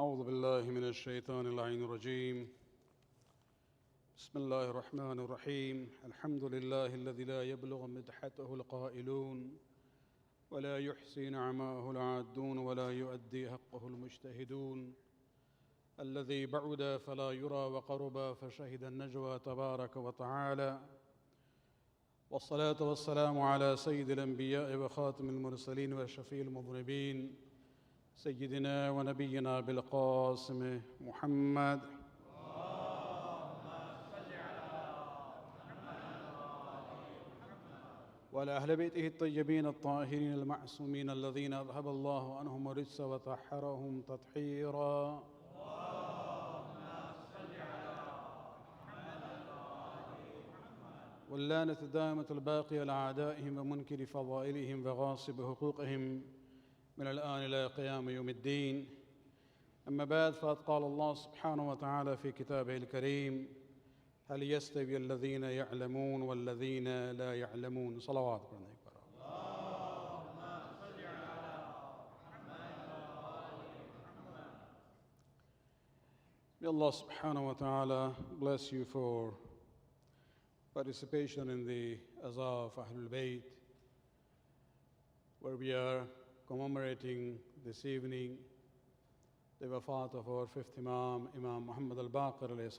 أعوذ بالله من الشيطان اللعين الرجيم. بسم الله الرحمن الرحيم. الحمد لله الذي لا يبلغ مدحته القائلون ولا يحصي نعماه العادون ولا يؤدي حقه المجتهدون، الذي بعد فلا يرى وقرب فشهد النجوى تبارك وتعالى، والصلاة والسلام على سيد الأنبياء وخاتم المرسلين وشفيع المذنبين سيدنا ونبينا بالقاسم محمد وعلى أهل بيته الطيبين الطاهرين المعصومين الذين أذهب الله عنهم الرجس وطهرهم تطهيرا. واللعنة الدائمة الباقية لأعدائهم ومنكر فضائلهم وغاصب حقوقهم من الآن إلى قيام يوم الدين. أما بعد، فقد قال الله سبحانه وتعالى في كتابه الكريم: هل يستوي الذين يعلمون والذين لا يعلمون. صلوات عليك. May Allah subhanahu wa ta'ala bless you for participation in the Azhar of Ahlul Bayt, where we are commemorating this evening the wafat of our fifth Imam, Imam Muhammad Al-Baqir a.s.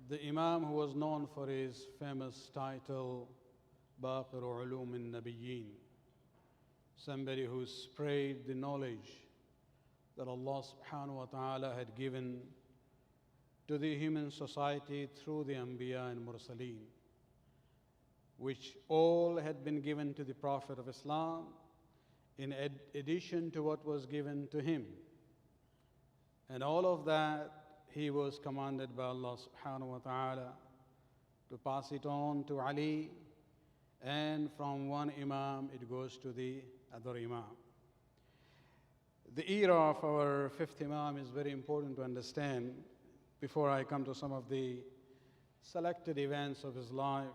The Imam who was known for his famous title, Baqir Ulum al-Nabiyyin, somebody who spread the knowledge that Allah subhanahu wa ta'ala had given to the human society through the Anbiya and Mursaleen, which all had been given to the Prophet of Islam in addition to what was given to him. And all of that he was commanded by Allah subhanahu wa ta'ala to pass it on to Ali, and from one Imam it goes to the other Imam. The era of our fifth Imam is very important to understand before I come to some of the selected events of his life.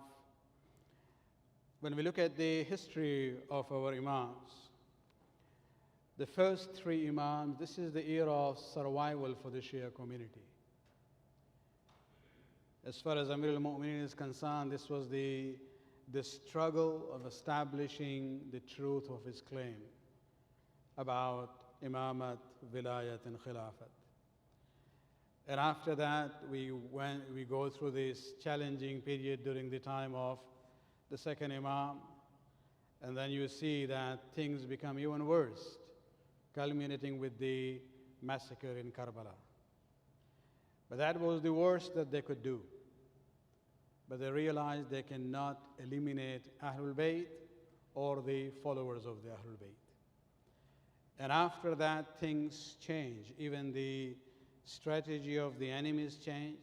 When we look at the history of our Imams, the first three Imams, this is the era of survival for the Shia community. As far as Amir al-Mu'mineen is concerned, this was the struggle of establishing the truth of his claim about Imamat, Vilayat and Khilafat. And after that, we go through this challenging period during the time of the second Imam, and then you see that things become even worse, culminating with the massacre in Karbala. But that was the worst that they could do. But they realized they cannot eliminate Ahlul Bayt or the followers of the Ahlul Bayt. And after that, things change. Even the strategy of the enemies change.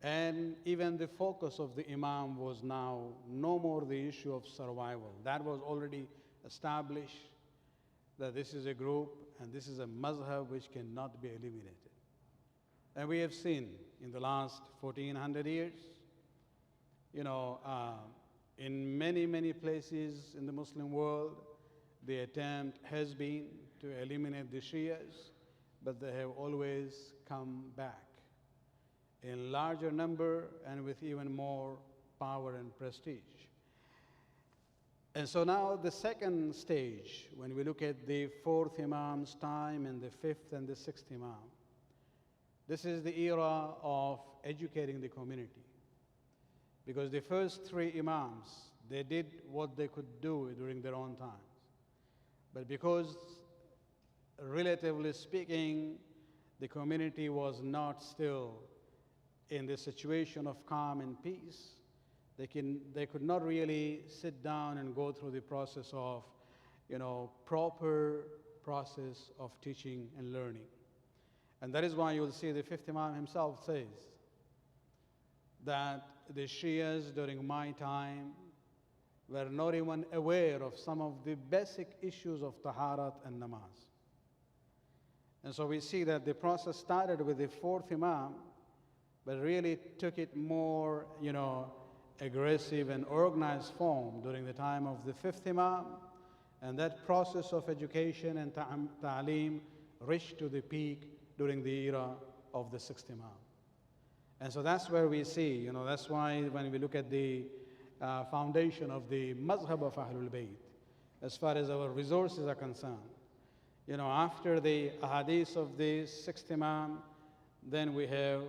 And even the focus of the Imam was now no more the issue of survival. That was already established, that this is a group and this is a mazhab which cannot be eliminated. And we have seen in the last 1400 years, in many, many places in the Muslim world, the attempt has been to eliminate the Shias, but they have always come back in larger number and with even more power and prestige. And so now the second stage, when we look at the fourth Imam's time and the fifth and the sixth Imam, this is the era of educating the community. Because the first three Imams, they did what they could do during their own times. But because, relatively speaking, the community was not still in the situation of calm and peace, they could not really sit down and go through the process of, proper process of teaching and learning. And that is why you'll see the fifth Imam himself says that the Shias during my time were not even aware of some of the basic issues of taharat and namaz. And so we see that the process started with the fourth Imam, but really took it more, aggressive and organized form during the time of the fifth Imam, and that process of education and ta'aleem reached to the peak during the era of the sixth Imam. And so that's where we see, that's why when we look at the foundation of the mazhab of Ahlul Bayt, as far as our resources are concerned, after the ahadith of the sixth Imam, then we have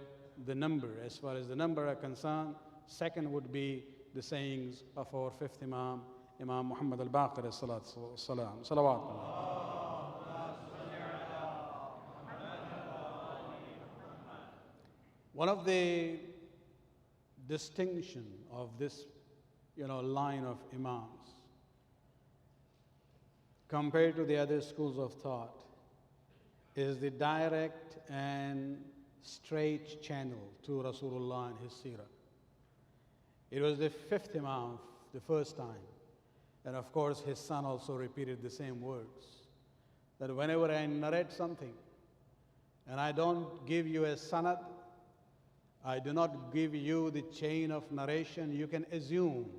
the number. As far as the number are concerned, second would be the sayings of our fifth Imam, Imam Muhammad Al-Baqir a.s. Salawat. One of the distinction of this, line of Imams compared to the other schools of thought is the direct and straight channel to Rasulullah and his seerah. It was the fifth Imam the first time, and of course his son also repeated the same words, that whenever I narrate something and I don't give you a sanad, I do not give you the chain of narration, you can assume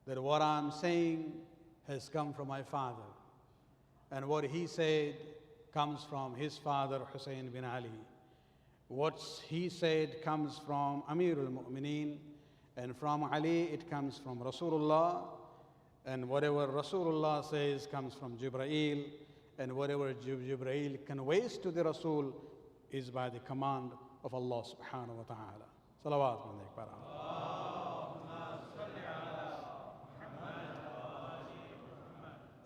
that what I'm saying has come from my father, and what he said comes from his father Hussein bin Ali. What he said comes from Amir al-Mu'mineen, and from Ali it comes from Rasulullah, and whatever Rasulullah says comes from Jibreel, and whatever Jibreel conveys to the Rasul is by the command of Allah subhanahu wa ta'ala. Salawat.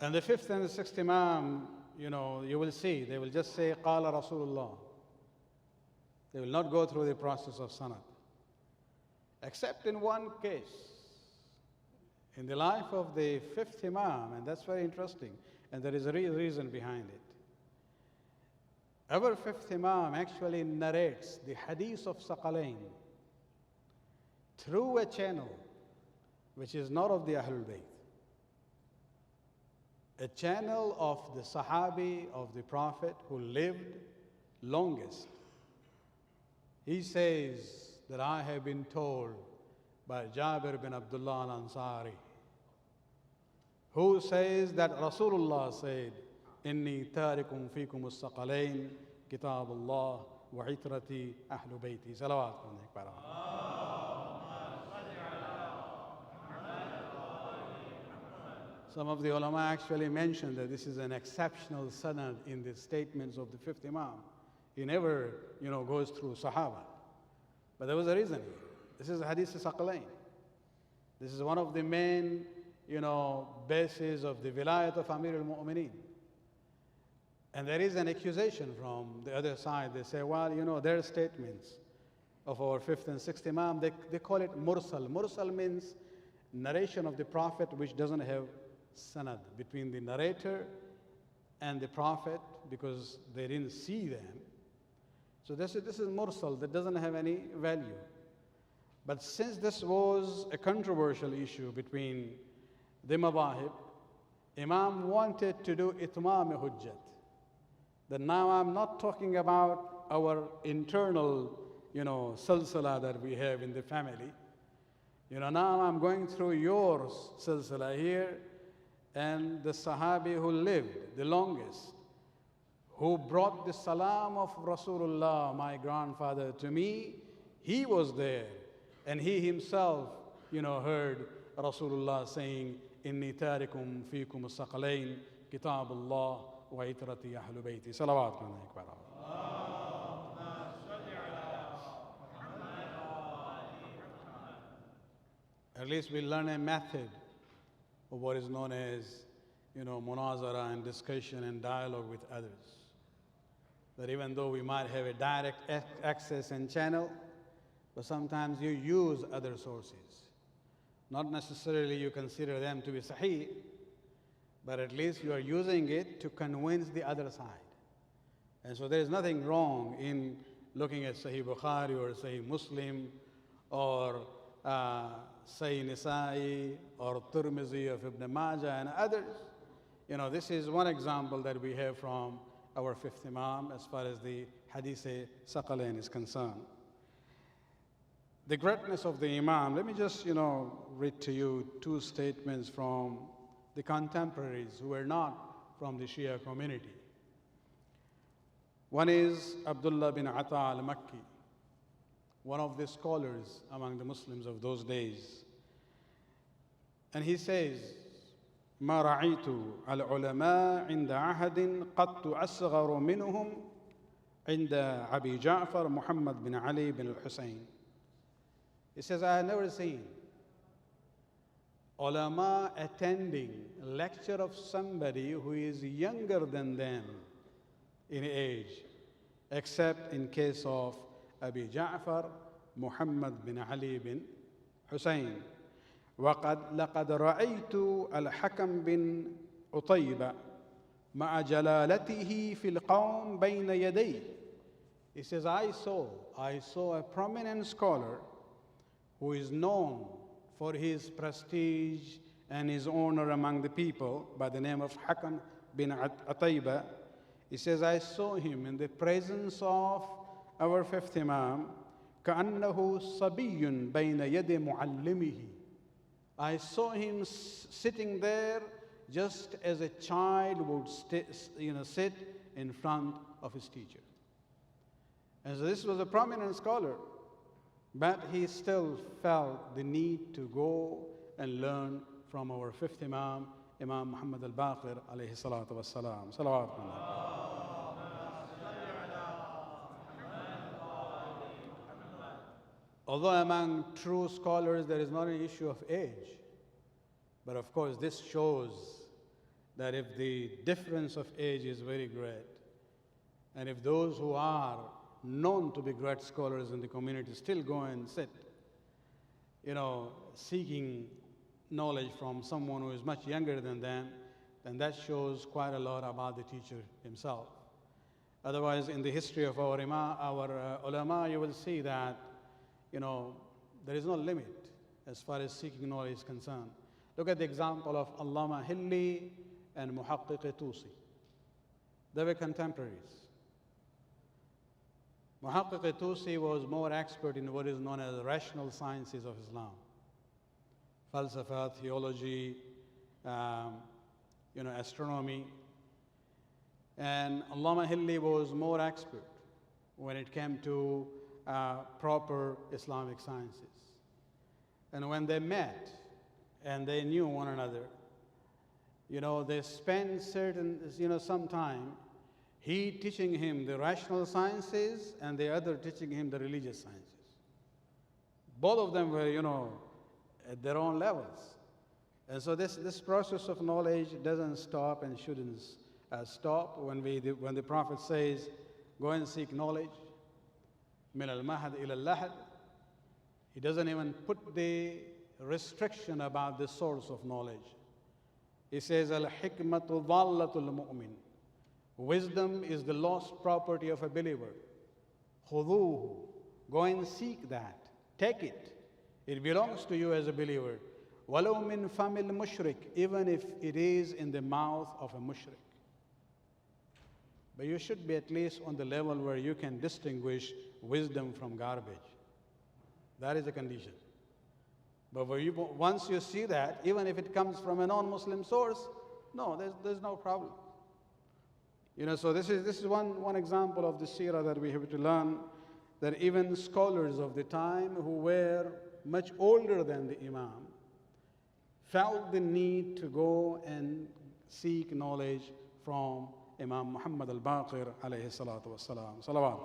And the fifth and the sixth Imam, you will see, they will just say, Qala Rasulullah. They will not go through the process of sanad. Except in one case, in the life of the fifth Imam, and that's very interesting, and there is a real reason behind it. Our fifth Imam actually narrates the hadith of Saqalain through a channel which is not of the Ahlul Bayt. A channel of the Sahabi of the Prophet who lived longest. He says that I have been told by Jabir bin Abdullah al-Ansari, who says that Rasulullah said, Inni tarikum fikum as-saqalain, kitabullah wa itrati ahlu bayti. Salawat. Some of the ulama actually mentioned that this is an exceptional sanad in the statements of the fifth Imam. He never, goes through Sahaba. But there was a reason here. This is Hadith Saqalain. This is one of the main, bases of the vilayat of Amir al-Mu'mineen. And there is an accusation from the other side. They say, well, their statements of our fifth and sixth Imam, they call it mursal. Mursal means narration of the Prophet which doesn't have sanad between the narrator and the Prophet, because they didn't see them. So this is mursal, that doesn't have any value. But since this was a controversial issue between the madahib, Imam wanted to do itmam hujjat. That now I'm not talking about our internal, silsila that we have in the family. Now I'm going through your silsila here, and the Sahabi who lived the longest, who brought the salam of Rasulullah, my grandfather, to me, he was there. And he himself, heard Rasulullah saying, Inni tarikum fikum as-saqalain, kitabullah wa itrati ahlu bayti. Salawat. At least we learn a method of what is known as, munazara and discussion and dialogue with others. That even though we might have a direct access and channel, but sometimes you use other sources. Not necessarily you consider them to be sahih, but at least you are using it to convince the other side. And so there is nothing wrong in looking at Sahih Bukhari or Sahih Muslim or Sahih Nisa'i or Tirmizi of Ibn Majah and others. This is one example that we have from our fifth Imam as far as the Hadith Saqalain is concerned. The greatness of the Imam. Let me just, read to you two statements from the contemporaries who were not from the Shia community. One is Abdullah bin Ata al-Makki, one of the scholars among the Muslims of those days. And he says, ما رأيت العلماء عند أحد قط أصغر منهم عند أبي جعفر محمد بن علي بن الحسين. He says, I have never seen ulama attending a lecture of somebody who is younger than them in age, except in case of Abi Ja'far Muhammad bin Ali bin Hussein. لقد رأيت الحكم بن عتيبة مع جلالته في القوم بين يديه. He says, I saw a prominent scholar who is known for his prestige and his honor among the people by the name of Hakam bin Atayba. He says, I saw him in the presence of our fifth Imam, كأنه صبي بين يد معلمه. I saw him sitting there just as a child would sit in front of his teacher. And so this was a prominent scholar, but he still felt the need to go and learn from our fifth Imam, Imam Muhammad Al-Baqir a.s. Salawat. Although among true scholars there is not an issue of age, but of course this shows that if the difference of age is very great, and if those who are known to be great scholars in the community still go and sit, seeking knowledge from someone who is much younger than them, then that shows quite a lot about the teacher himself. Otherwise, in the history of our ulama, you will see that there is no limit as far as seeking knowledge is concerned. Look at the example of Allama Hilli and Muhaqqiq Tusi. They were contemporaries. Muhaqqiq Tusi was more expert in what is known as the rational sciences of Islam. Falsafa, theology, astronomy. And Allama Hilli was more expert when it came to proper Islamic sciences. And when they met and they knew one another, they spent some time, he teaching him the rational sciences and the other teaching him the religious sciences. Both of them were, at their own levels. And so this process of knowledge doesn't stop and shouldn't stop. When the Prophet says, go and seek knowledge, min al-mahad ila al-lahad, he doesn't even put the restriction about the source of knowledge. He says, al-hikmatu dhallatul mu'min. Wisdom is the lost property of a believer. Khuduhu. Go and seek that. Take it. It belongs to you as a believer. Walau min famil mushrik, even if it is in the mouth of a mushrik. But you should be at least on the level where you can distinguish wisdom from garbage. That is the condition. But once you see that, even if it comes from a non-Muslim source, no, there's no problem. So this is one example of the seerah that we have to learn, that even scholars of the time who were much older than the Imam felt the need to go and seek knowledge from Imam Muhammad Al-Baqir a.s. Salawat.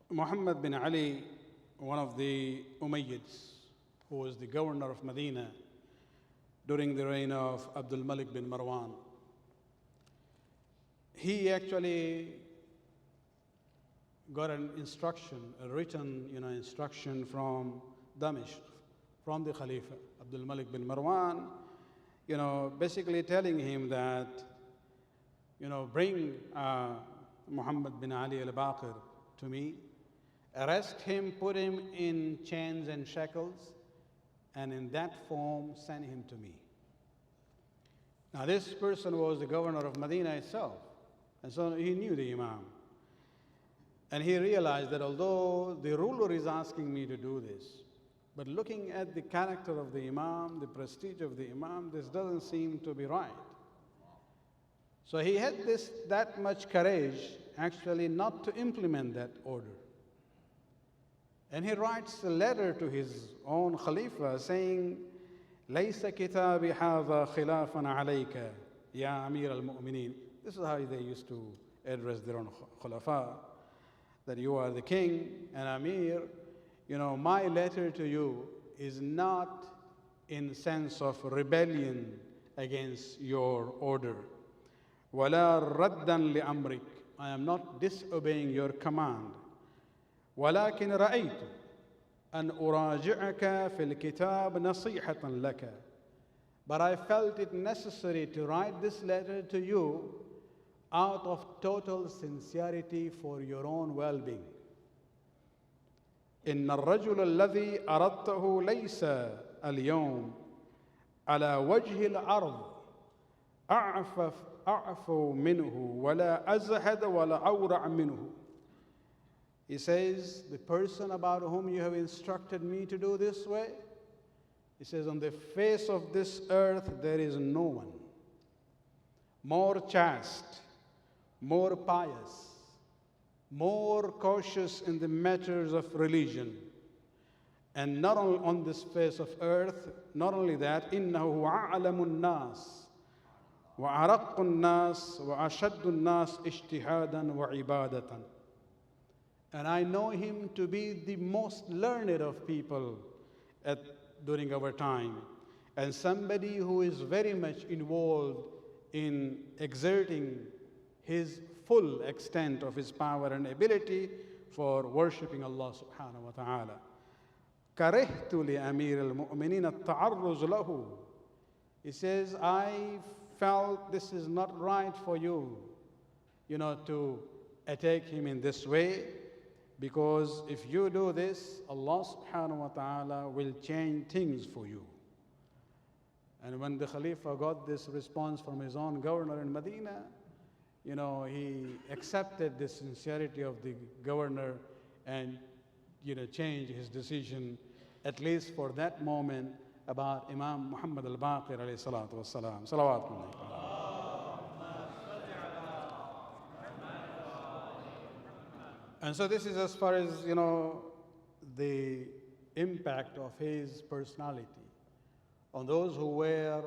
Muhammad bin Ali, one of the Umayyads, who was the governor of Medina during the reign of Abdul Malik bin Marwan, he actually got an instruction, a written instruction from Damashq, from the Khalifa, Abdul Malik bin Marwan, basically telling him that, bring Muhammad bin Ali al-Baqir to me, arrest him, put him in chains and shackles, and in that form send him to me. Now this person was the governor of Medina itself, and so he knew the Imam. And he realized that although the ruler is asking me to do this, but looking at the character of the Imam, the prestige of the Imam, this doesn't seem to be right. So he had that much courage actually not to implement that order. And he writes a letter to his own Khalifa saying, لَيْسَ كِتَابِ هَذَا خِلَافًا عَلَيْكَ يَا أَمِيرَ الْمُؤْمِنِينَ. This is how they used to address their own Khulafa, that you are the king and Amir. My letter to you is not in sense of rebellion against your order. وَلَا رَدًّا لِأَمْرِكَ. I am not disobeying your command. وَلَكِنْ رَأَيْتُ أَنْ أُرَاجِعَكَ فِي الْكِتَابِ نَصِيحَةً لَكَ. But I felt it necessary to write this letter to you out of total sincerity for your own well-being. إن الرجل الذي أردته ليس اليوم على وجه الأرض أعفو منه ولا أزهد ولا أورع منه. He says, the person about whom you have instructed me to do this way, he says, on the face of this earth there is no one more chaste, more pious, more cautious in the matters of religion. And not only on this face of earth, not only that, إِنَّهُ أَعْلَمُ النَّاسِ وَأَرَقُّ النَّاسِ وَأَشَدُّ النَّاسِ اجْتِهَادًا وَعِبَادَةً. And I know him to be the most learned of people during our time, and somebody who is very much involved in exerting his full extent of his power and ability for worshipping Allah subhanahu wa ta'ala. كَرِهْتُ لِأَمِيرِ الْمُؤْمِنِينَ التَّعَرُّزُ لَهُ. He says, I felt this is not right for you, to attack him in this way, because if you do this, Allah subhanahu wa ta'ala will change things for you. And when the Khalifa got this response from his own governor in Medina, he accepted the sincerity of the governor and, changed his decision, at least for that moment, about Imam Muhammad Al-Baqir a.s. Salawat. And so this is as far as, the impact of his personality on those who were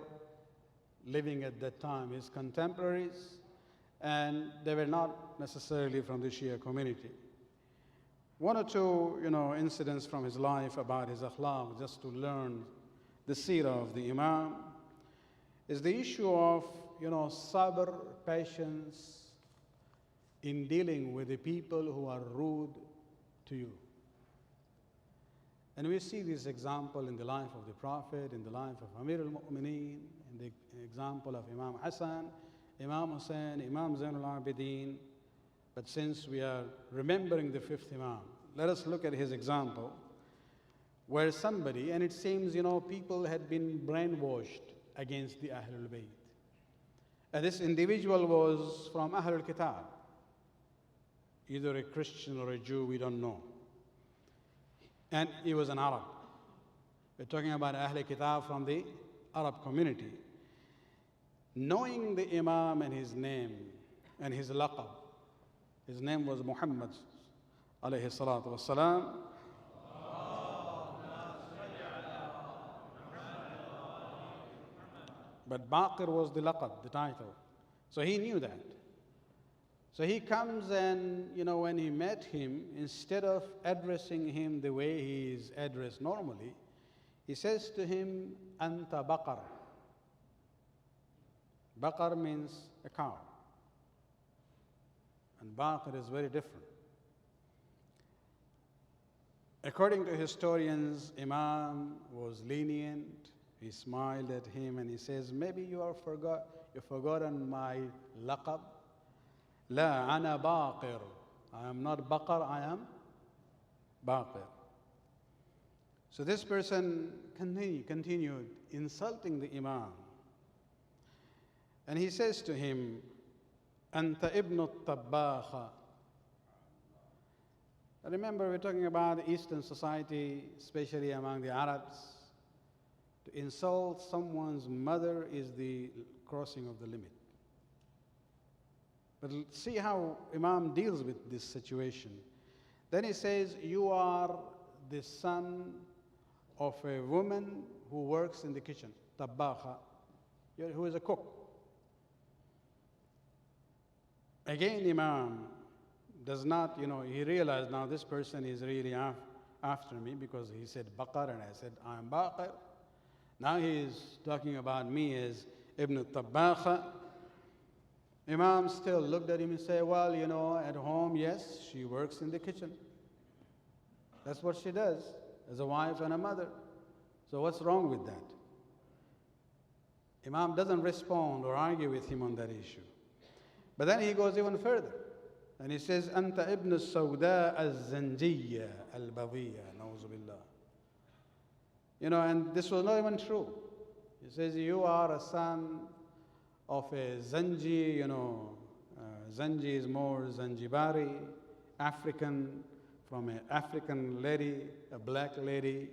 living at that time, his contemporaries, and they were not necessarily from the Shia community. One or two, incidents from his life about his akhlaq, just to learn the seerah of the Imam, is the issue of, sabr, patience, in dealing with the people who are rude to you. And we see this example in the life of the Prophet, in the life of Amir al-Mu'mineen, in the example of Imam Hassan, Imam Hussein, Imam Zain al-Abidin. But since we are remembering the fifth Imam, let us look at his example, where somebody, and it seems, people had been brainwashed against the Ahlul Bayt. And this individual was from Ahlul Kitab, either a Christian or a Jew, we don't know. And he was an Arab. We're talking about Ahlul Kitab from the Arab community. Knowing the Imam and his name and his laqab, his name was Mohammad alayhi salatu wassalam. But Baqir was the laqab, the title. So he knew that. So he comes and, when he met him, instead of addressing him the way he is addressed normally, he says to him, Anta Baqar. Baqar means a cow. And Baqir is very different. According to historians, Imam was lenient. He smiled at him and he says, maybe you've forgotten my laqab. La ana baqir. I am not baqar, I am baqir. So this person continued insulting the Imam. And he says to him, Anta ibn al-Tabbakha. Remember, we're talking about Eastern society, especially among the Arabs. To insult someone's mother is the crossing of the limit. But see how Imam deals with this situation. Then he says, you are the son of a woman who works in the kitchen, tabbakha, who is a cook. Again, Imam does not, he realized now this person is really after me because he said Baqar and I said, I'm Baqir. Now he is talking about me as Ibn al-Tabbakha. Imam still looked at him and said, well, at home, yes, she works in the kitchen. That's what she does as a wife and a mother. So what's wrong with that? Imam doesn't respond or argue with him on that issue. But then he goes even further. And he says, Anta ibn al-Sawda al-Zanjiyya al-Bawiyya, na'uzu billah. And this was not even true. He says, you are a son of a Zanji, Zanji is more Zanjibari, African, from an African lady, a black lady.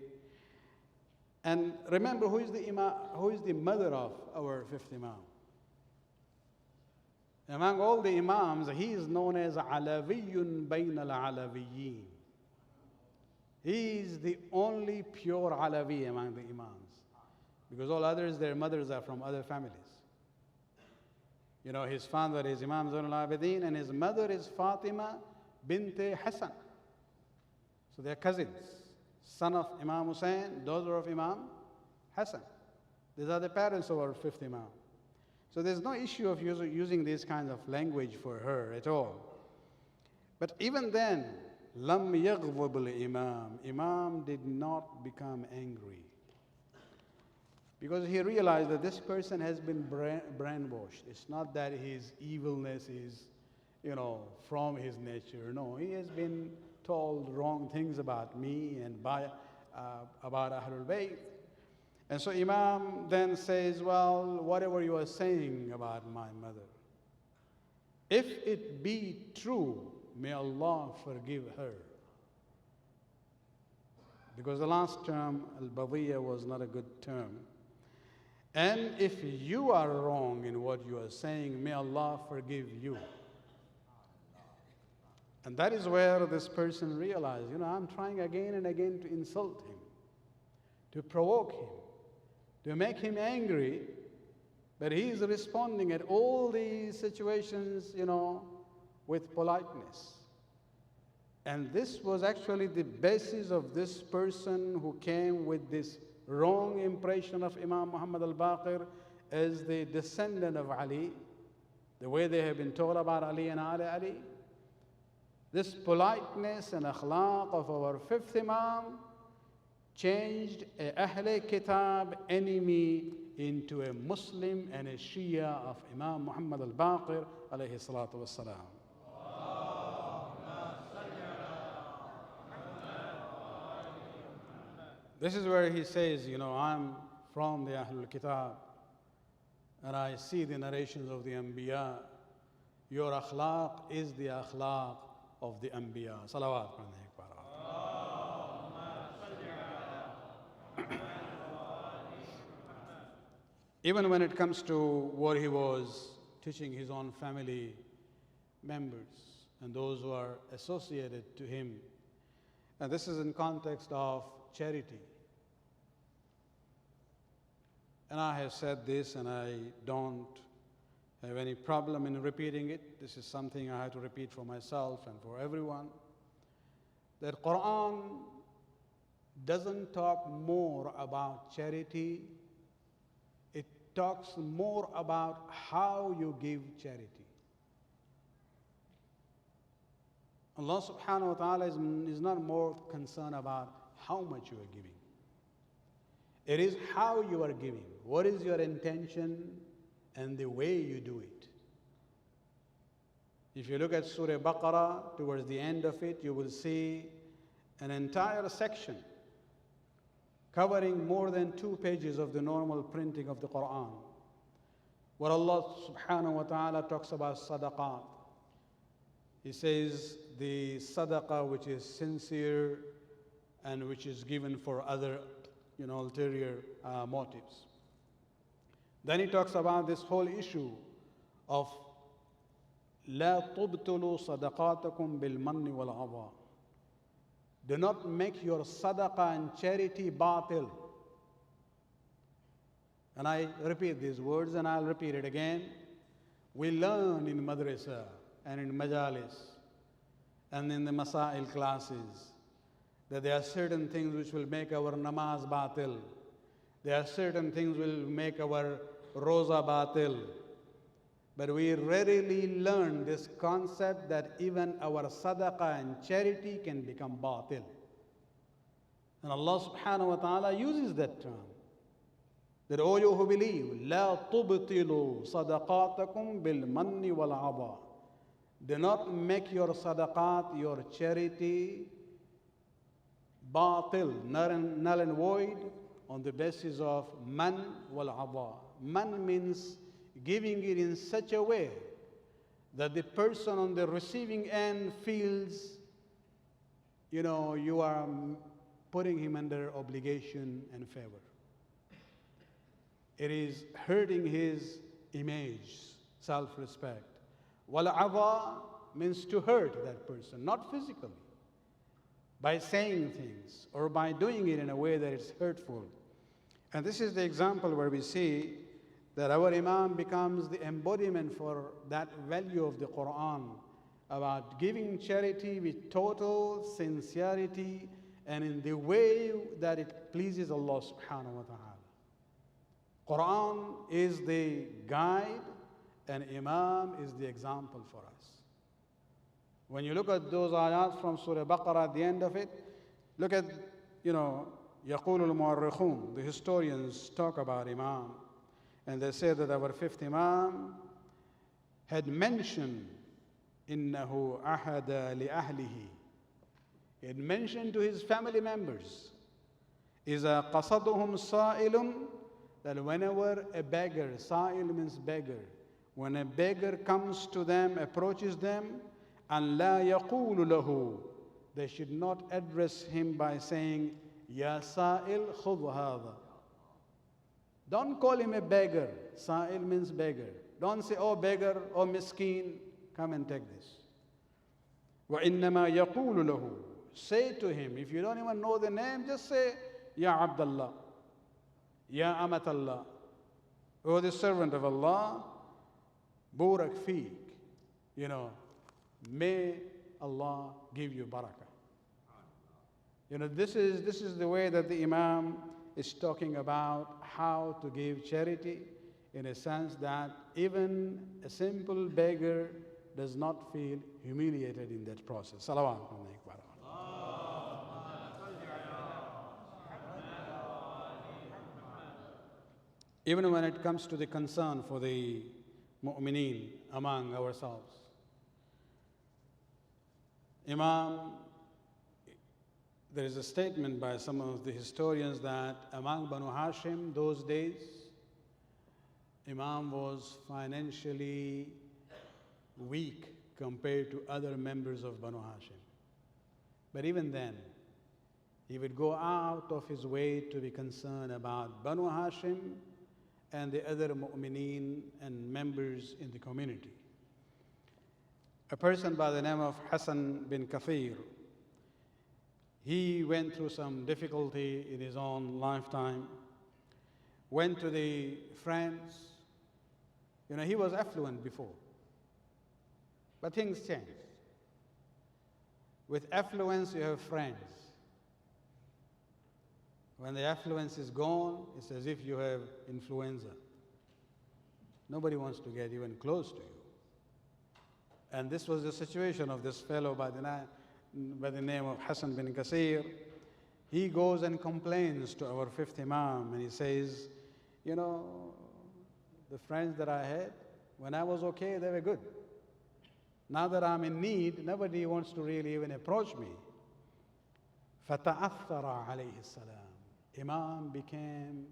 And remember, who is the mother of our fifth Imam? Among all the Imams, he is known as Alawiyun Bayn al-Alawiyyin. He is the only pure Alawi among the Imams. Because all others, their mothers are from other families. His father is Imam Zainul Abidin and his mother is Fatima bint Hassan. So they are cousins. Son of Imam Hussein, daughter of Imam Hassan. These are the parents of our fifth Imam. So there's no issue of using this kind of language for her at all. But even then, Lam yaghdab al-Imam. Imam did not become angry. Because he realized that this person has been brainwashed. It's not that his evilness is, from his nature. No, he has been told wrong things about me and about Ahlul Bayt. And so Imam then says, well, whatever you are saying about my mother, if it be true, may Allah forgive her. Because the last term, al-Bawiyya, was not a good term. And if you are wrong in what you are saying, may Allah forgive you. And that is where this person realized, I'm trying again and again to insult him, to provoke him, to make him angry, but he is responding at all these situations, with politeness. And this was actually the basis of this person who came with this wrong impression of Imam Muhammad al-Baqir as the descendant of Ali, the way they have been told about Ali and Ali. This politeness and akhlaq of our fifth Imam changed a Ahl Kitab enemy into a Muslim and a Shia of Imam Muhammad al-Baqir alayhi salatu wassalam. This is where he says, I'm from the Ahlul Kitab and I see the narrations of the Anbiya. Your akhlaq is the akhlaq of the Anbiya. Salawat. Even when it comes to what he was teaching his own family members and those who are associated to him. And this is in context of charity. And I have said this and I don't have any problem in repeating it. This is something I have to repeat for myself and for everyone. That Quran doesn't talk more about charity. It talks more about how you give charity. Allah subhanahu wa ta'ala is not more concerned about how much you are giving. It is how you are giving. What is your intention and the way you do it. If you look at Surah Baqarah, towards the end of it, you will see an entire section covering more than 2 pages of the normal printing of the Quran, Where Allah subhanahu wa ta'ala talks about sadaqat. He says the sadaqah which is sincere and which is given for other, ulterior motives. Then he talks about this whole issue of law تبطلوا صدقاتكم بالمن والعطاء. Do not make your sadaqah and charity batil. And I repeat these words and I'll repeat it again. We learn in madrasa and in majalis and in the masail classes that there are certain things which will make our namaz batil. There are certain things will make our roza batil. But we rarely learn this concept that even our sadaqah and charity can become batil. And Allah subhanahu wa ta'ala uses that term. That all you who believe, law تبطلوا صدقاتكم بالمن والعطاء. Do not make your sadaqat, your charity, batil, null and void, on the basis of man wal aba. Man means giving it in such a way that the person on the receiving end feels, you are putting him under obligation and favor. It is hurting his image, self-respect. Wal aba means to hurt that person, not physically, by saying things or by doing it in a way that is hurtful. And this is the example where we see that our Imam becomes the embodiment for that value of the Quran about giving charity with total sincerity and in the way that it pleases Allah subhanahu wa ta'ala. Quran is the guide and Imam is the example for us. When you look at those ayat from Surah Baqarah at the end of it, look at, يقول المؤرخون, the historians talk about Imam, and they say that our fifth Imam had mentioned إنه أحد لأهله. He had mentioned to his family members, إذا قصدهم سائل, that whenever a beggar, sa'il means beggar, when a beggar comes to them, approaches them, and la yaqulu lahu, they should not address him by saying, Ya sa'il khudh hadha. Don't call him a beggar. Sa'il means beggar. Don't say, oh beggar, oh miskeen, come and take this. Wa innama yaqulu lahu. Say to him, if you don't even know the name, just say, Ya Abdullah, Ya Amatallah, oh the servant of Allah, Burak Feek, may Allah give you barakah. This is the way that the Imam is talking about how to give charity, in a sense that even a simple beggar does not feel humiliated in that process. Salawat. Even when it comes to the concern for the mu'mineen among ourselves. Imam, there is a statement by some of the historians that among Banu Hashim those days, Imam was financially weak compared to other members of Banu Hashim. But even then, he would go out of his way to be concerned about Banu Hashim and the other mu'mineen and members in the community. A person by the name of Hassan bin Kathir, he went through some difficulty in his own lifetime, went to the friends. He was affluent before, but things changed. With affluence, you have friends. When the affluence is gone, it's as if you have influenza. Nobody wants to get even close to you. And this was the situation of this fellow by the name of Hassan bin Kathir. He goes and complains to our fifth Imam, and he says, the friends that I had, when I was okay, they were good. Now that I'm in need, nobody wants to really even approach me. فَتَأَثَّرَ عَلَيْهِ السَّلَامِ. Imam became,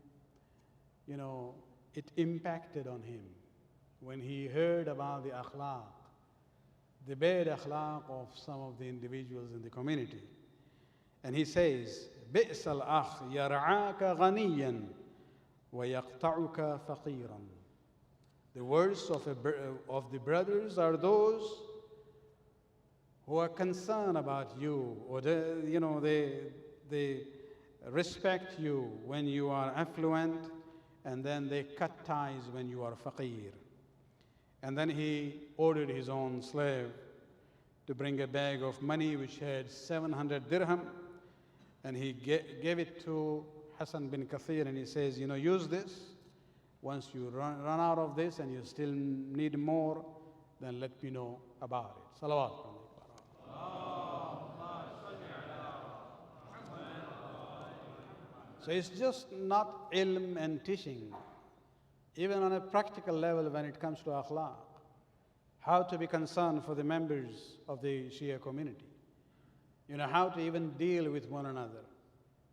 it impacted on him. when he heard about the akhlaq, the bad akhlaq of some of the individuals in the community. And he says, بئس الأخ يرعاك غنيا ويقطعك فقيرا. The worst of the brothers are those who are concerned about you, or they respect you when you are affluent, and then they cut ties when you are faqir. And then he ordered his own slave to bring a bag of money which had 700 dirham, and he gave it to Hassan bin Kathir, and he says, use this. Once you run out of this and you still need more, then let me know about it. Salawat. So it's just not ilm and teaching, even on a practical level when it comes to akhlaq, how to be concerned for the members of the Shia community, how to even deal with one another.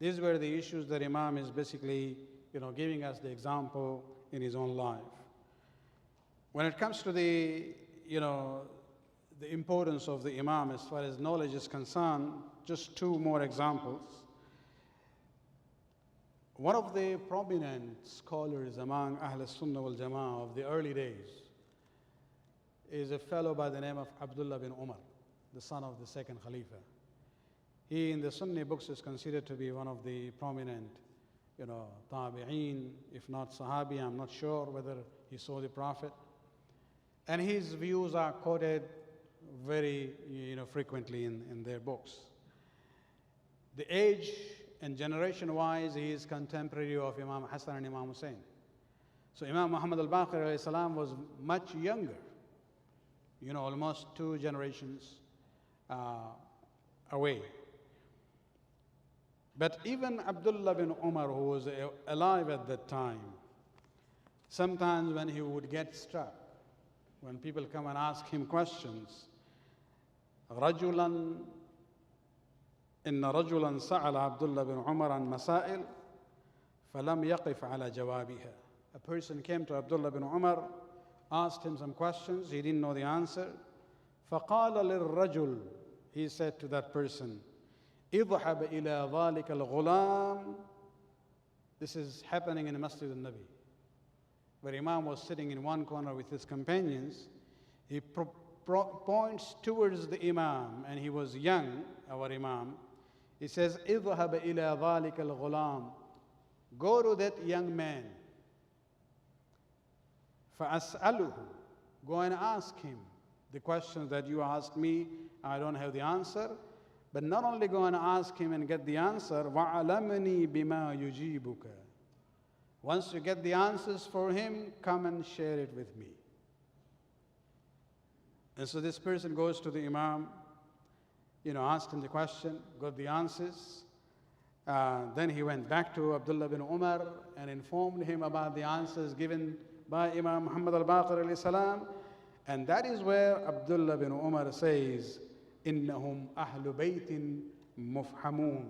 These were the issues that Imam is basically, giving us the example in his own life. When it comes to the importance of the Imam as far as knowledge is concerned, just two more examples. One of the prominent scholars among Ahl Sunnah wal Jama'ah of the early days is a fellow by the name of Abdullah bin Umar, the son of the second Khalifa. He in the Sunni books is considered to be one of the prominent, tabi'een, if not Sahabi, I'm not sure whether he saw the Prophet. And his views are quoted very, frequently in their books. The age and generation-wise, he is contemporary of Imam Hassan and Imam Hussein. So Imam Muhammad Al-Baqir a.s. was much younger, almost 2 generations away. But even Abdullah bin Umar, who was alive at that time, sometimes when he would get struck, when people come and ask him questions, إن رجلا سأل عبد الله بن عمر عن مسائل film يقف على جوابها. A person came to Abdullah bin Umar, asked him some questions, he didn't know the answer. فقال للرجل, he said to that person, اذهب إلى ذلك الغلام. This is happening in Masjid al-Nabi, where Imam was sitting in one corner with his companions. He points towards the Imam, and he was young, our Imam. He says, اذهب إلى ذلك الغلام. Go to that young man. فأسأله. Go and ask him the questions that you asked me. I don't have the answer. But not only go and ask him and get the answer, وَعَلَمْنِي بِمَا يُجِيبُكَ. Once you get the answers for him, come and share it with me. And so this person goes to the Imam, asked him the question, got the answers. Then he went back to Abdullah bin Umar and informed him about the answers given by Imam Muhammad Al-Baqir a.s. And that is where Abdullah bin Umar says, إِنَّهُمْ أَهْلُ بَيْتٍ مُفْحَمُونَ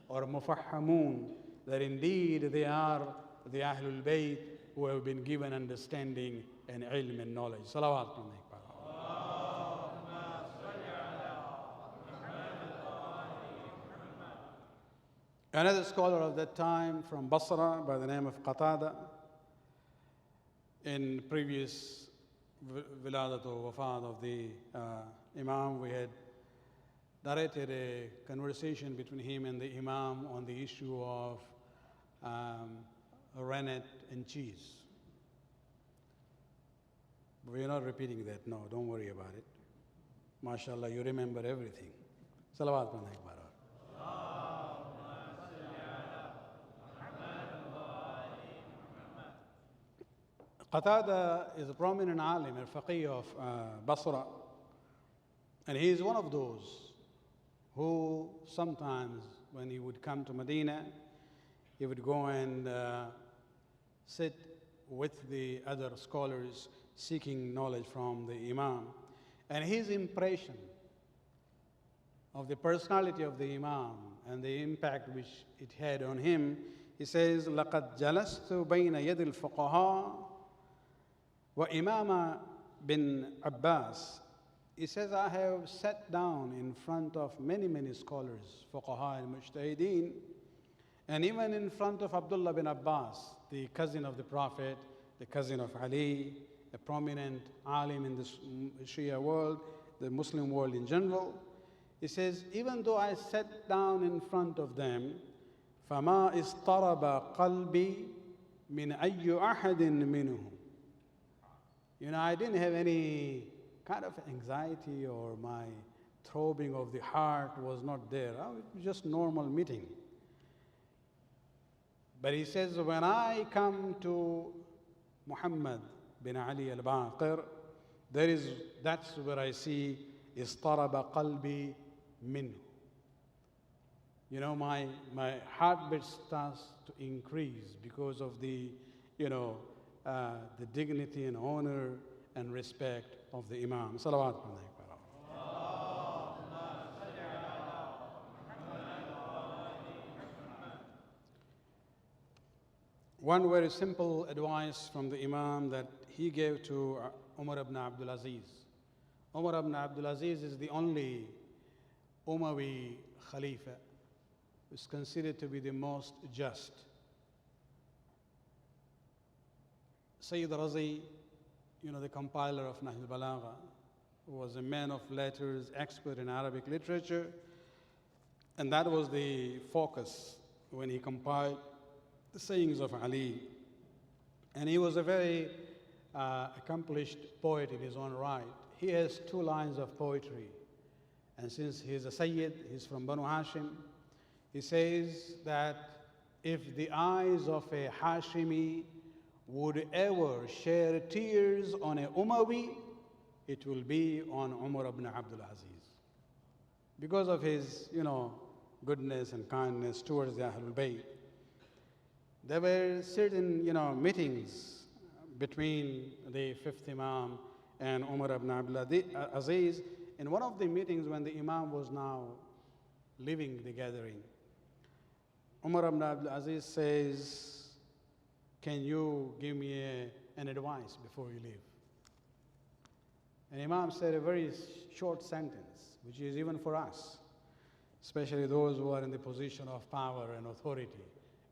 or مُفَحَّمُونَ, that indeed they are the Ahlul Bayt who have been given understanding and ilm and knowledge. Salawat. Another scholar of that time from Basra by the name of Qatada, in previous Wiladat or Wafat of the Imam, we had narrated a conversation between him and the Imam on the issue of rennet and cheese. We're not repeating that, no, don't worry about it. MashaAllah, you remember everything. Salawat man Akbar. Qatada is a prominent alim, a faqih of Basra, and he is one of those who sometimes when he would come to Medina, he would go and sit with the other scholars seeking knowledge from the Imam. And his impression of the personality of the Imam and the impact which it had on him, he says, لَقَدْ جَلَسْتُ بَيْنَ يَدِ الْفُقَهَاءِ Wa Imam bin Abbas, he says, I have sat down in front of many, many scholars, fuqaha and mujtahideen, and even in front of Abdullah bin Abbas, the cousin of the Prophet, the cousin of Ali, a prominent alim in the Shia world, the Muslim world in general. He says, even though I sat down in front of them, فَمَا إِسْطَرَبَ قَلْبِي مِنْ أَيُّ أَحَدٍ مِّنْهُمْ. I didn't have any kind of anxiety, or my throbbing of the heart was not there. It was just normal meeting. But he says, when I come to Muhammad bin Ali Al-Baqir, that's where I see إِسْطَرَبَ قَلْبِي مِنْهُ. My heartbeat starts to increase because of the dignity and honor and respect of the Imam. Salawat. One very simple advice from the Imam that he gave to Umar ibn Abdul Aziz. Umar ibn Abdul Aziz is the only Umayyad Khalifa who is considered to be the most just. Syed Rizvi, the compiler of Nahl al-Balagha, who was a man of letters, expert in Arabic literature, and that was the focus when he compiled the sayings of Ali. And he was a very accomplished poet in his own right. He has 2 lines of poetry. And since he's a Syed, he's from Banu Hashim, he says that if the eyes of a Hashimi would ever shed tears on a Umayyi, it will be on Umar ibn Abdul Aziz. Because of his, goodness and kindness towards the Ahlul Bayt. There were certain, meetings between the 5th Imam and Umar ibn Abdul Aziz. In one of the meetings when the Imam was now leaving the gathering, Umar ibn Abdul Aziz says, can you give me an advice before you leave? And Imam said a very short sentence, which is even for us, especially those who are in the position of power and authority,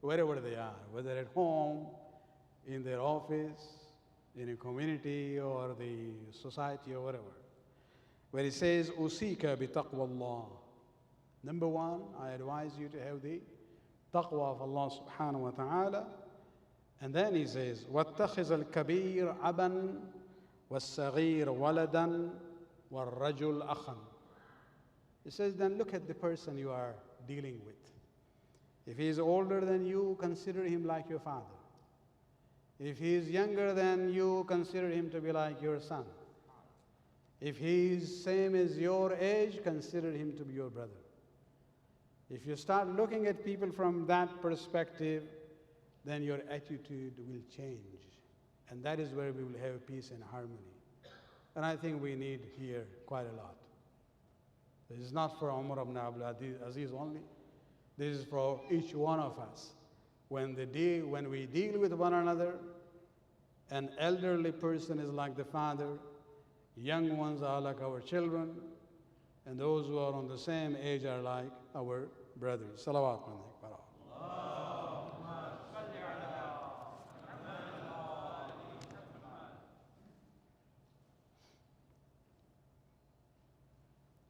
wherever they are, whether at home, in their office, in a community, or the society, or whatever. Where he says, Usika bi taqwa Allah. Number 1, I advise you to have the taqwa of Allah subhanahu wa ta'ala. And then he says, وَاتَّخِذَ الْكَبِيرَ أَبًا وَالصَّغِيرَ وَلَدًا وَالرَّجُلَ أَخًا. He says, then look at the person you are dealing with. If he is older than you, consider him like your father. If he is younger than you, consider him to be like your son. If he is same as your age, consider him to be your brother. If you start looking at people from that perspective, then your attitude will change. And that is where we will have peace and harmony. And I think we need here quite a lot. This is not for Umar ibn Abdul Aziz only. This is for each one of us. When we deal with one another, an elderly person is like the father, young ones are like our children, and those who are on the same age are like our brothers. Salawat.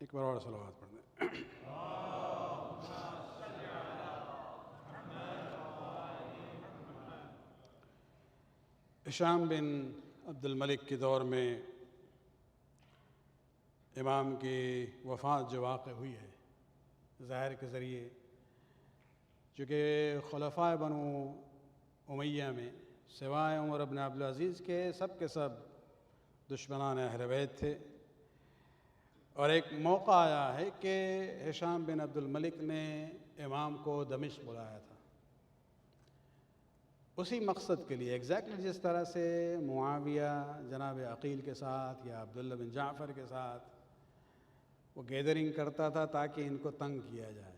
एक बार और सलावत पढ़ने Hisham बिन अब्दुल मलिक के दौर में इमाम की वफ़ात जो वाक़ हुई है ज़ाहिर के ज़रिए, चूँकि खुलफ़ाए बनु उमैया में सिवाय उमर इब्न अब्दुल अज़ीज़ के सब दुश्मनान अहल बैत थे। और एक मौका आया है कि हिशाम बिन अब्दुल मलिक ने इमाम को दमिश्क बुलाया था उसी मकसद के लिए, एग्जैक्टली जिस तरह से मुआविया जनाब अकील के साथ या अब्दुल्ला बिन जाफ़र के साथ वो गैदरिंग करता था ताकि इनको तंग किया जाए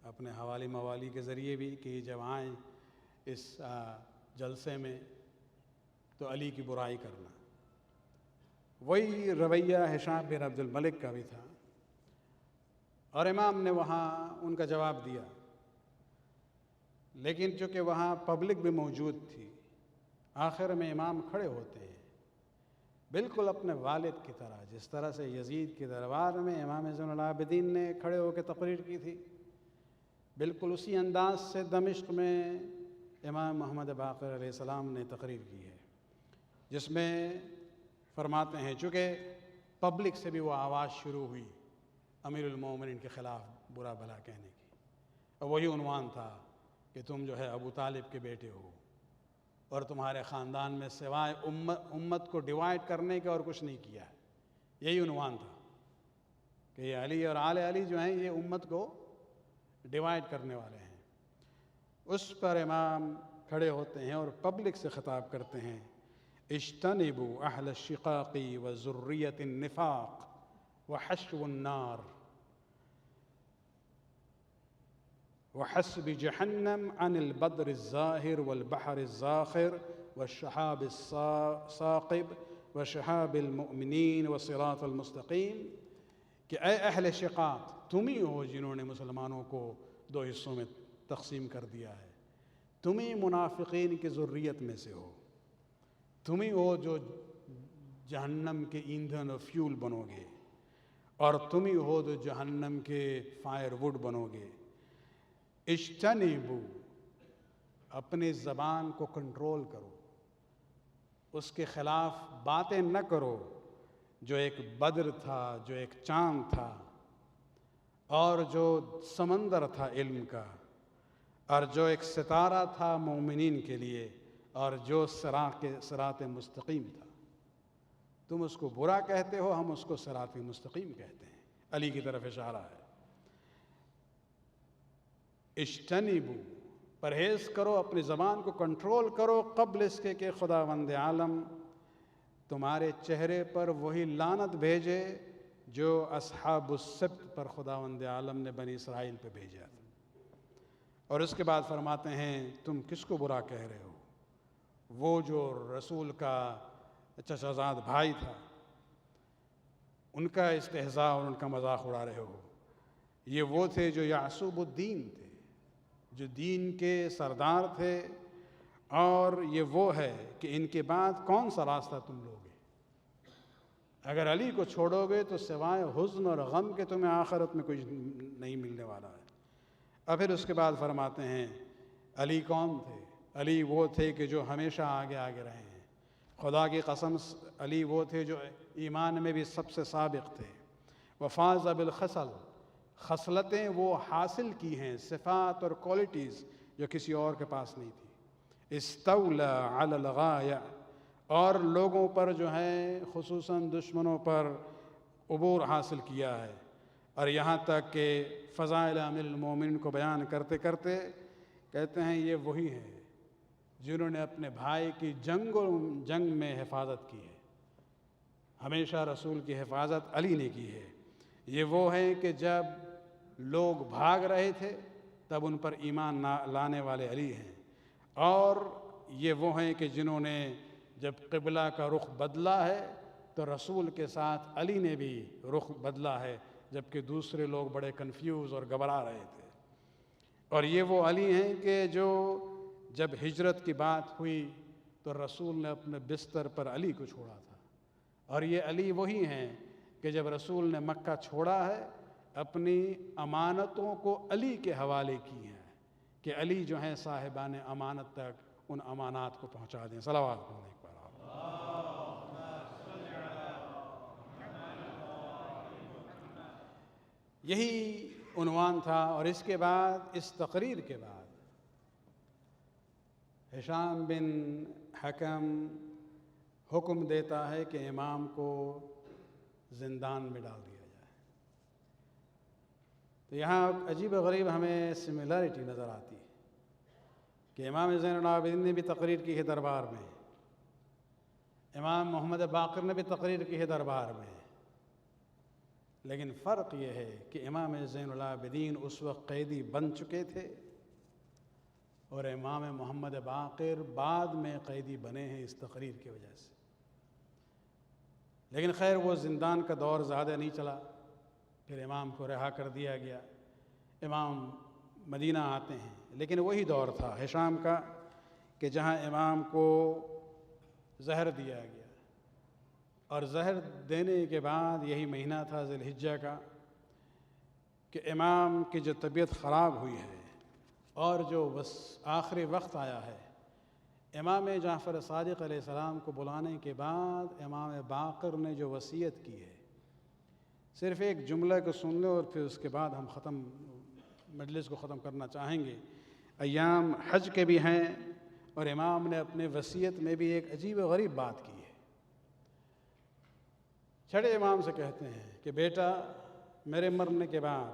अपने हवाली मवाली के ज़रिए भी कि जब आएँ इस जलसे में तो अली की बुराई करना। وہی رویہ ہشام بن عبد الملک کا بھی تھا، اور امام نے وہاں ان کا جواب دیا، لیکن چونکہ وہاں پبلک بھی موجود تھی، آخر میں امام کھڑے ہوتے ہیں بالکل اپنے والد کی طرح، جس طرح سے یزید کے دربار میں امام زین العابدین نے کھڑے ہو کے تقریر کی تھی، بالکل اسی انداز سے دمشق میں امام محمد باقر علیہ السلام نے تقریر کی ہے، جس میں فرماتے ہیں چونکہ پبلک سے بھی وہ آواز شروع ہوئی امیر المومنین کے خلاف برا بھلا کہنے کی، اور وہی عنوان تھا کہ تم جو ہے ابو طالب کے بیٹے ہو، اور تمہارے خاندان میں سوائے امت کو ڈیوائیڈ کرنے کے اور کچھ نہیں کیا ہے، یہی عنوان تھا کہ یہ علی اور آل علی جو ہیں یہ امت کو ڈیوائیڈ کرنے والے ہیں۔ اس پر امام کھڑے ہوتے ہیں اور پبلک سے خطاب کرتے ہیں، اجتنبوا اہل الشقاق وذریۃ النفاق وحشو النار وحسب جہنم عن البدر الظاہر والبحر الزاخر والشہاب الثاقب وشہاب المؤمنین والصراط المستقیم، کہ اے اہل شقاق، تم ہی ہو جنہوں نے مسلمانوں کو دو حصوں میں تقسیم کر دیا ہے، تم ہی منافقین کی ذریت میں سے ہو، تم ہی ہو جو جہنم کے ایندھن اور فیول بنو گے، اور تم ہی ہو جو جہنم کے فائر وڈ بنو گے۔ اجتنبو، اپنی زبان کو کنٹرول کرو، اس کے خلاف باتیں نہ کرو، جو ایک بدر تھا، جو ایک چاند تھا، اور جو سمندر تھا علم کا، اور جو ایک ستارہ تھا مومنین کے لیے، اور جو صراط مستقیم تھا۔ تم اس کو برا کہتے ہو، ہم اس کو صراط مستقیم کہتے ہیں۔ علی کی طرف اشارہ ہے۔ اجتنبو، پرہیز کرو، اپنی زبان کو کنٹرول کرو، قبل اس کے کہ خداوند عالم تمہارے چہرے پر وہی لعنت بھیجے جو اصحاب السبت پر خداوند عالم نے بنی اسرائیل پہ بھیجا تھا۔ اور اس کے بعد فرماتے ہیں، تم کس کو برا کہہ رہے ہو؟ وہ جو رسول کا چچا زاد بھائی تھا، ان کا استہزاء اور ان کا مذاق اڑا رہے ہو۔ یہ وہ تھے جو یعصوب الدین تھے، جو دین کے سردار تھے، اور یہ وہ ہے کہ ان کے بعد کون سا راستہ تم لوگے؟ اگر علی کو چھوڑو گے تو سوائے حزن اور غم کے تمہیں آخرت میں کچھ نہیں ملنے والا ہے۔ اور پھر اس کے بعد فرماتے ہیں، علی کون تھے؟ علی وہ تھے کہ جو ہمیشہ آگے آگے رہے ہیں۔ خدا کی قسم، علی وہ تھے جو ایمان میں بھی سب سے سابق تھے۔ وفاز بالخصل، خصلتیں وہ حاصل کی ہیں، صفات اور کوالٹیز جو کسی اور کے پاس نہیں تھی۔ استولا علی الغایہ، اور لوگوں پر جو ہے خصوصاً دشمنوں پر عبور حاصل کیا ہے۔ اور یہاں تک کہ فضائل امیر المومنین کو بیان کرتے کرتے کہتے ہیں، یہ وہی ہیں جنہوں نے اپنے بھائی کی جنگ میں حفاظت کی ہے۔ ہمیشہ رسول کی حفاظت علی نے کی ہے۔ یہ وہ ہیں کہ جب لوگ بھاگ رہے تھے تب ان پر ایمان لانے والے علی ہیں، اور یہ وہ ہیں کہ جنہوں نے جب قبلہ کا رخ بدلا ہے تو رسول کے ساتھ علی نے بھی رخ بدلا ہے، جبکہ دوسرے لوگ بڑے کنفیوز اور گھبرا رہے تھے۔ اور یہ وہ علی ہیں کہ جو جب ہجرت کی بات ہوئی تو رسول نے اپنے بستر پر علی کو چھوڑا تھا، اور یہ علی وہی ہیں کہ جب رسول نے مکہ چھوڑا ہے اپنی امانتوں کو علی کے حوالے کی ہیں کہ علی جو ہیں صاحبان امانت تک ان امانات کو پہنچا دیں۔ صلوات پڑھیں ایک بار۔ یہی عنوان تھا۔ اور اس کے بعد، اس تقریر کے بعد، ہشام بن حکم حکم دیتا ہے کہ امام کو زندان میں ڈال دیا جائے۔ تو یہاں عجیب و غریب ہمیں سملیرٹی نظر آتی ہے کہ امام زین العابدین نے بھی تقریر کی ہے دربار میں، امام محمد باقر نے بھی تقریر کی ہے دربار میں، لیکن فرق یہ ہے کہ امام زین العابدین اس وقت قیدی بن چکے تھے، اور امام محمد باقر بعد میں قیدی بنے ہیں اس تقریر کی وجہ سے۔ لیکن خیر وہ زندان کا دور زیادہ نہیں چلا، پھر امام کو رہا کر دیا گیا، امام مدینہ آتے ہیں۔ لیکن وہی دور تھا ہشام کا کہ جہاں امام کو زہر دیا گیا، اور زہر دینے کے بعد یہی مہینہ تھا ذی الحجہ کا کہ امام کی جو طبیعت خراب ہوئی ہے اور جو بس آخری وقت آیا ہے، امام جعفر صادق علیہ السلام کو بلانے کے بعد امام باقر نے جو وصیت کی ہے، صرف ایک جملہ کو سن لیں اور پھر اس کے بعد ہم مجلس کو ختم کرنا چاہیں گے۔ ایام حج کے بھی ہیں، اور امام نے اپنے وصیت میں بھی ایک عجیب و غریب بات کی ہے۔ چھڑے امام سے کہتے ہیں کہ بیٹا، میرے مرنے کے بعد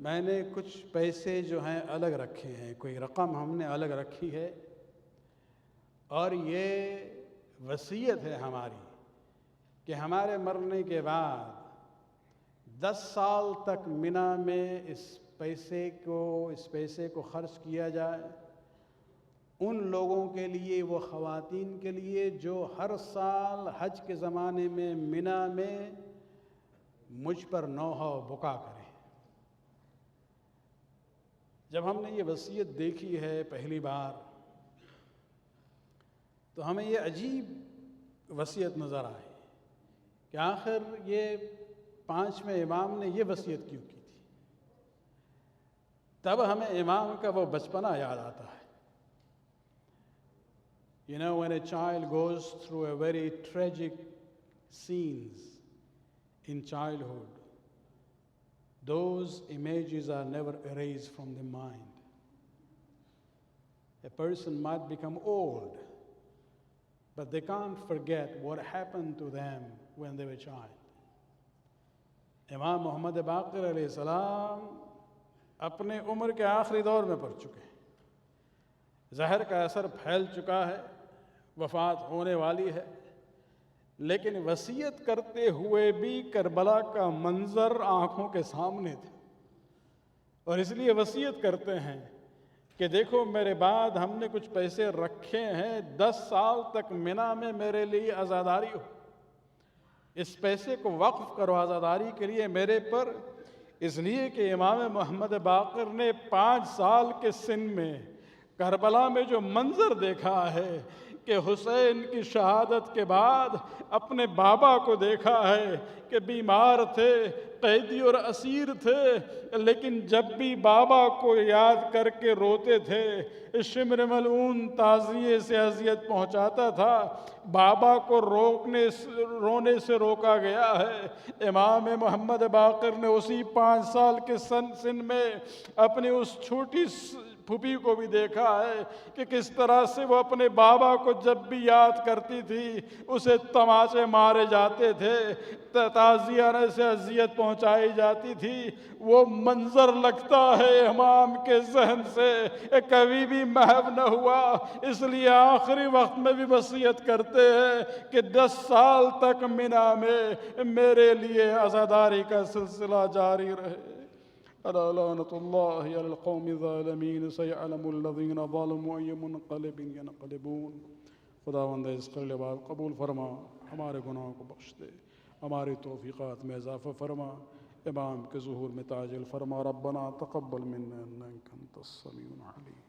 میں نے کچھ پیسے جو ہیں الگ رکھے ہیں، کوئی رقم ہم نے الگ رکھی ہے، اور یہ وصیت ہے ہماری کہ ہمارے مرنے کے بعد 10 سال تک منی میں اس پیسے کو خرچ کیا جائے ان لوگوں کے لیے، وہ خواتین کے لیے جو ہر سال حج کے زمانے میں منی میں مجھ پر نوحہ بکا کریں۔ جب ہم نے یہ وصیت دیکھی ہے پہلی بار تو ہمیں یہ عجیب وصیت نظر آئی کہ آخر یہ 5ویں امام نے یہ وصیت کیوں کی تھی۔ تب ہمیں امام کا وہ بچپنا یاد آتا ہے۔ You know, when a child goes through a very tragic scenes in childhood, those images are never erased from the mind. A person might become old, but they can't forget what happened to them when they were a child. امام محمد باقر علیہ السلام اپنے عمر کے آخری دور میں پڑ چکے ہیں، زہر کا اثر پھیل چکا ہے، وفات ہونے والی ہے، لیکن وصیت کرتے ہوئے بھی کربلا کا منظر آنکھوں کے سامنے تھا، اور اس لیے وصیت کرتے ہیں کہ دیکھو میرے بعد ہم نے کچھ پیسے رکھے ہیں، 10 سال تک منی میں میرے لیے عزاداری ہو، اس پیسے کو وقف کرو عزاداری کے لیے میرے پر، اس لیے کہ امام محمد باقر نے 5 سال کے سن میں کربلا میں جو منظر دیکھا ہے کہ حسین کی شہادت کے بعد اپنے بابا کو دیکھا ہے کہ بیمار تھے، قیدی اور اسیر تھے، لیکن جب بھی بابا کو یاد کر کے روتے تھے، شمر ملعون تعزیے سے اذیت پہنچاتا تھا، بابا کو رونے سے روکا گیا ہے۔ امام محمد باقر نے اسی 5 سال کے سن میں اپنی اس چھوٹی پھوپھی کو بھی دیکھا ہے کہ کس طرح سے وہ اپنے بابا کو جب بھی یاد کرتی تھی اسے تماچے مارے جاتے تھے، تعزیہ سے اذیت پہنچائی جاتی تھی۔ وہ منظر لگتا ہے امام کے ذہن سے کبھی بھی محو نہ ہوا، اس لیے آخری وقت میں بھی وصیت کرتے ہیں کہ 10 سال تک منی میں میرے لیے عزاداری کا سلسلہ جاری رہے۔ الا لعنۃ اللہ علی القوم الظالمین سیعلم الذین ظلموا ای منقلب ینقلبون۔ خداوند اس قبول قبول فرما، ہمارے گناہوں کو بخش دے، ہماری توفیقات میں اضافہ فرما، امام کے ظہور میں تعجل فرما۔ ربنا تقبل منا انک انت السمیع العلیم۔